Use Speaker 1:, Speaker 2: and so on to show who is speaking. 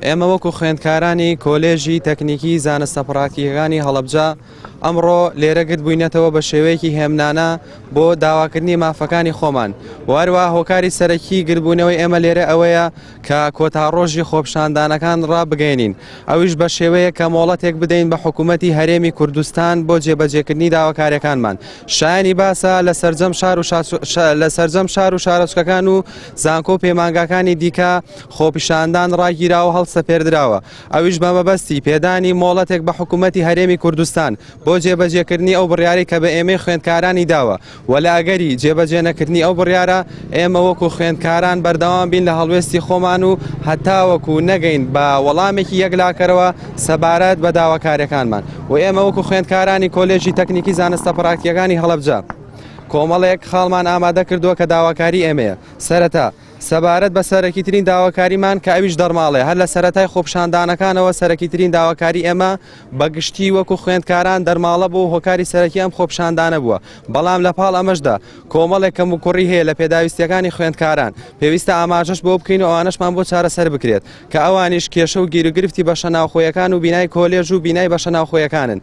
Speaker 1: ئێمە وەکو خوێندکارانی کۆلێژی تەکنیکی زانستە پڕاکتیەکانی هەڵەبجە ئەمڕۆ لێرە گرت بووینەتەوە بە شێوەیەکی هێمنانە بۆ داواکردنی مافەکانی خۆمان. واروا هۆکاری سەرەکی گرتبوونەوەی ئێمە لێرە ئەوەیە کە کۆتاڕۆژی خۆپشاندانەکان ڕابگەێنین، ئەویش بە شێوەیە کە مۆڵەتێک بدەین بە حکوومەتی هەرێمی کوردستان بۆ جێبەجێکردنی داواکاریەکانمان. شایانی باسە لە سەرجەم شار و شارۆچکەکان و زانکۆ پەیمانگاکانی دیکە خۆپیشاندان ڕاگیراوە هەڵسەپێردراوە، ئەویش بە مەبەستی پێدانی مۆڵەتێک بە حکوومەتی هەرێمی کوردستان بۆ جێبەجێکردنی ئەو بڕیاری کە بە ئێمەی خوێندکارانی داوە. وەلا ئەگەری جێبەجێ نەکردنی ئەو بڕیارە ئێمە وەکو خوێندکاران بەردەوام بین لە هەڵوێستی خۆمان و هەتاوەکو نەگەین بە وەڵامێکی یەکلاکەرەوە سەبارەت بە داواکاریەکانمان. و ئێمە وەکو خوێندکارانی کۆلێژی تەکنیکی زانستە پڕاکتیەکانی هەڵەبجە کۆمەڵێک خاڵمان ئامادە کردووە کە داواکاری ئێمەیە. سەرەتا سەبارەت بە سەرەکیترین داواکاریمان کە ئەویش دەرماڵێ، هەر لە سەرەتای خۆپشاندانەکانەوە سەرەکیترین داواکاری ئێمە بەگشتی وەکو خوێندکاران دەرماڵە بوو هۆکاری سەرەکی ئەم خۆپشاندانە بووە. بەڵام لە پاڵ ئەمەشدا کۆمەڵێک کەم و کوڕی هەیە لە پێداویستیەکانی خوێندکاران، پێویستە ئاماژەش بۆ بکەین و ئەوانەشمان بۆ چارەسەر بکرێت کە ئەوانیش کێشە و گیرگرفتی بەشە ناوخۆیەکان و بینای کۆلێژ و بینای بەشە ناوخۆیەکانن.